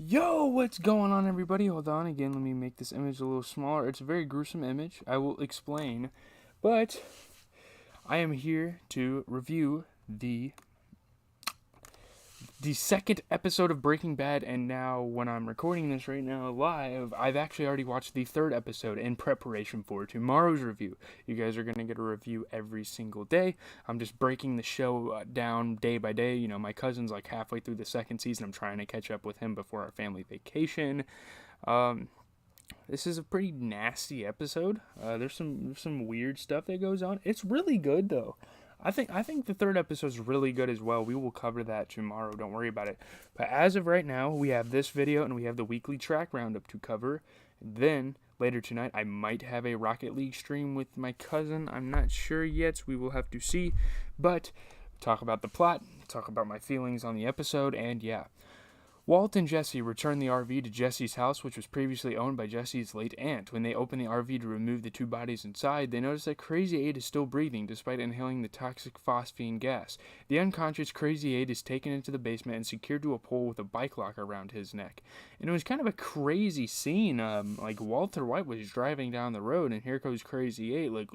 Yo, what's going on, everybody? Hold on again. Let me make this image a little smaller. It's a very gruesome image. I will explain. But I am here to review the second episode of Breaking Bad, and now when I'm recording this right now live, I've actually already watched the third episode in preparation for tomorrow's review. You guys are going to get a review every single day. I'm just breaking the show down day by day. You know, my cousin's like halfway through the second season. I'm trying to catch up with him before our family vacation. Um, this is a pretty nasty episode. There's some weird stuff that goes on. It's really good though. I think the third episode is really good as well. We will cover that tomorrow. Don't worry about it. But as of right now, we have this video and we have the weekly track roundup to cover. Then later tonight, I might have a Rocket League stream with my cousin. I'm not sure yet. We will have to see. But talk about the plot, talk about my feelings on the episode, and yeah. Walt and Jesse return the RV to Jesse's house, which was previously owned by Jesse's late aunt. When they open the RV to remove the two bodies inside, they notice that Crazy 8 is still breathing despite inhaling the toxic phosphine gas. The unconscious Crazy 8 is taken into the basement and secured to a pole with a bike lock around his neck. And it was kind of a crazy scene. Like Walter White was driving down the road, and here goes Crazy 8, like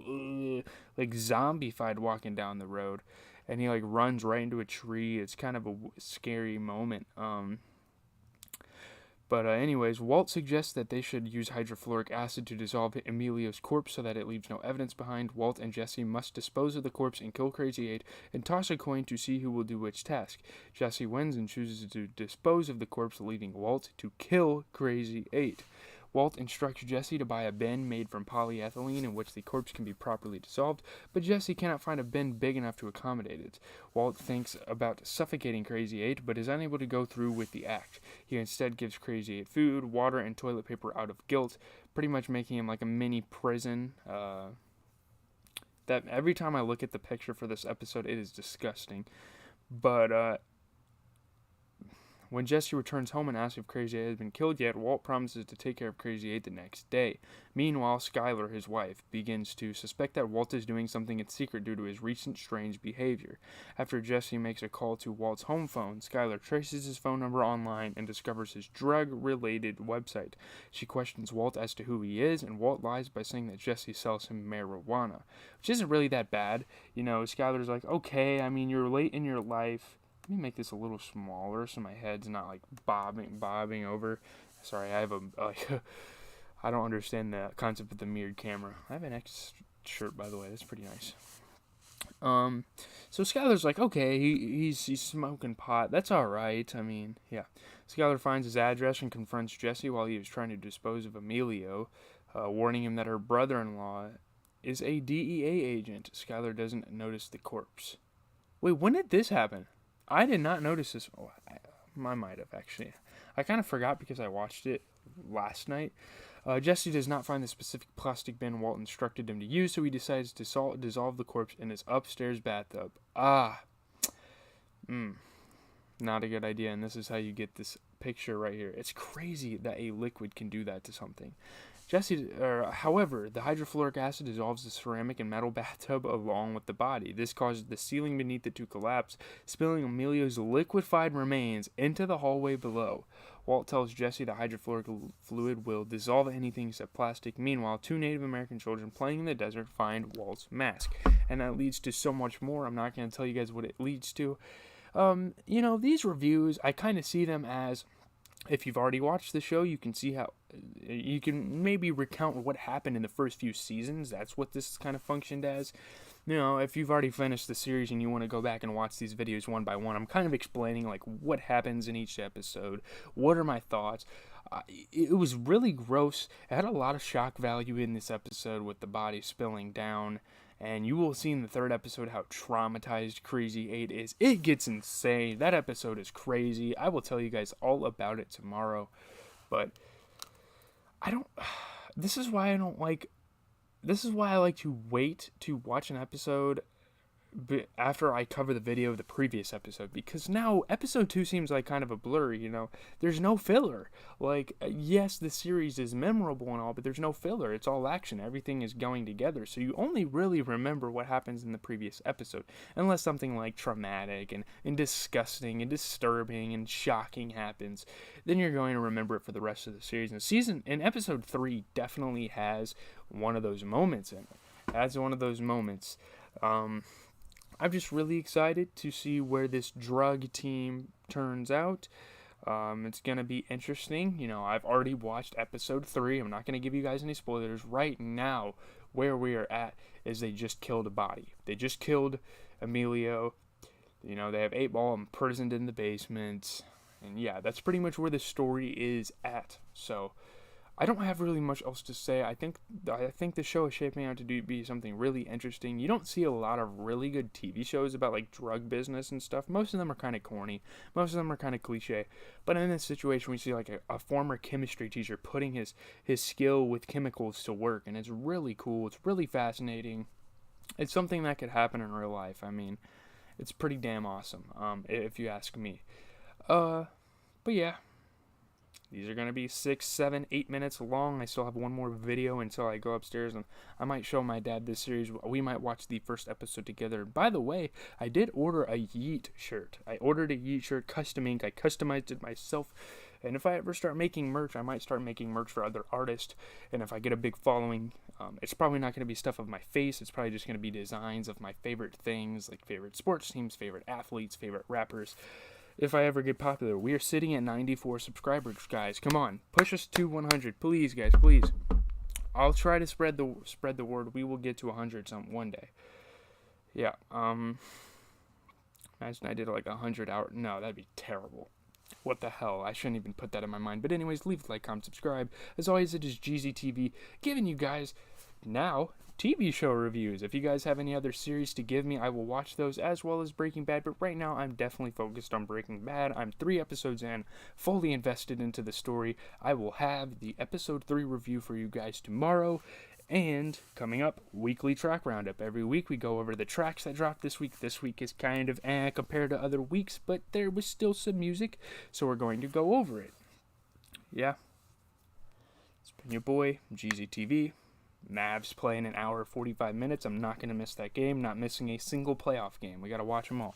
zombified walking down the road. And he like runs right into a tree. It's kind of a scary moment. But anyways, Walt suggests that they should use hydrofluoric acid to dissolve Emilio's corpse so that it leaves no evidence behind. Walt and Jesse must dispose of the corpse and kill Crazy 8 and toss a coin to see who will do which task. Jesse wins and chooses to dispose of the corpse, leaving Walt to kill Crazy 8. Walt instructs Jesse to buy a bin made from polyethylene in which the corpse can be properly dissolved, but Jesse cannot find a bin big enough to accommodate it. Walt thinks about suffocating Crazy 8, but is unable to go through with the act. He instead gives Crazy 8 food, water, and toilet paper out of guilt, pretty much making him like a mini prison. That every time I look at the picture for this episode, it is disgusting. But when Jesse returns home and asks if Crazy 8 has been killed yet, Walt promises to take care of Crazy 8 the next day. Meanwhile, Skylar, his wife, begins to suspect that Walt is doing something in secret due to his recent strange behavior. After Jesse makes a call to Walt's home phone, Skylar traces his phone number online and discovers his drug-related website. She questions Walt as to who he is, and Walt lies by saying that Jesse sells him marijuana, which isn't really that bad. You know, Skylar's like, okay, I mean, you're late in your life. Let me make this a little smaller so my head's not like bobbing over. Sorry, I have I don't understand the concept of the mirrored camera. I have an X shirt, by the way. That's pretty nice. So Skylar's like, okay, he's smoking pot. That's all right. I mean, yeah. Skylar finds his address and confronts Jesse while he is trying to dispose of Emilio, warning him that her brother-in-law is a DEA agent. Skylar doesn't notice the corpse. Wait, when did this happen? I did not notice this. Oh, I might have actually. I kind of forgot because I watched it last night. Jesse does not find the specific plastic bin Walt instructed him to use, so he decides to dissolve the corpse in his upstairs bathtub. Not a good idea, and this is how you get this picture right here. It's crazy that a liquid can do that to something. However, the hydrofluoric acid dissolves the ceramic and metal bathtub along with the body. This causes the ceiling beneath it to collapse, spilling Emilio's liquefied remains into the hallway below. Walt tells Jesse that hydrofluoric fluid will dissolve anything except plastic. Meanwhile, two Native American children playing in the desert find Walt's mask. And that leads to so much more. I'm not going to tell you guys what it leads to. These reviews, I kind of see them as, if you've already watched the show, you can see how you can maybe recount what happened in the first few seasons. That's what this kind of functioned as. You know, if you've already finished the series and you want to go back and watch these videos one by one, I'm kind of explaining like what happens in each episode. What are my thoughts? It was really gross. It had a lot of shock value in this episode with the body spilling down. And you will see in the third episode how traumatized Crazy 8 is. It gets insane. That episode is crazy. I will tell you guys all about it tomorrow. But this is why I like to wait to watch an episode after I cover the video of the previous episode, because now episode 2 seems like kind of a blur, there's no filler. Like, yes, the series is memorable and all, but there's no filler. It's all action. Everything is going together, so you only really remember what happens in the previous episode, unless something like traumatic and disgusting and disturbing and shocking happens. Then you're going to remember it for the rest of the series. And episode 3 definitely has one of those moments in it. I'm just really excited to see where this drug team turns out. It's going to be interesting. I've already watched episode 3. I'm not going to give you guys any spoilers. Right now, where we are at is they just killed a body. They just killed Emilio. They have 8-Ball imprisoned in the basement. And yeah, that's pretty much where the story is at. So I don't have really much else to say. I think the show is shaping out to be something really interesting. You don't see a lot of really good TV shows about like drug business and stuff. Most of them are kind of corny. Most of them are kind of cliche. But in this situation, we see like a former chemistry teacher putting his skill with chemicals to work, and it's really cool. It's really fascinating. It's something that could happen in real life. I mean, it's pretty damn awesome, if you ask me. But yeah. These are going to be 6, 7, 8 minutes long. I still have one more video until I go upstairs, and I might show my dad this series. We might watch the first episode together. By the way, I did order a Yeet shirt. I ordered a Yeet shirt, custom ink. I customized it myself. And if I ever start making merch, I might start making merch for other artists. And if I get a big following, it's probably not going to be stuff of my face. It's probably just going to be designs of my favorite things, like favorite sports teams, favorite athletes, favorite rappers. If I ever get popular. We are sitting at 94 subscribers, guys. Come on, push us to 100, please, guys, please. I'll try to spread the word. We will get to 100 one day. Yeah. Imagine I did like 100 hours. No, that'd be terrible. What the hell? I shouldn't even put that in my mind. But anyways, leave a like, comment, subscribe. As always, it is GZTV giving you guys now TV show reviews. If you guys have any other series to give me, I will watch those as well as Breaking Bad, but right now I'm definitely focused on Breaking Bad. I'm 3 episodes in, fully invested into the story. I will have the episode 3 review for you guys tomorrow, and coming up, weekly track roundup. Every week we go over the tracks that dropped this week. This week is kind of compared to other weeks, but there was still some music, so we're going to go over it. Yeah. It's been your boy, GZTV. Mavs play in an hour 45 minutes. I'm not going to miss that game. Not missing a single playoff game. We got to watch them all.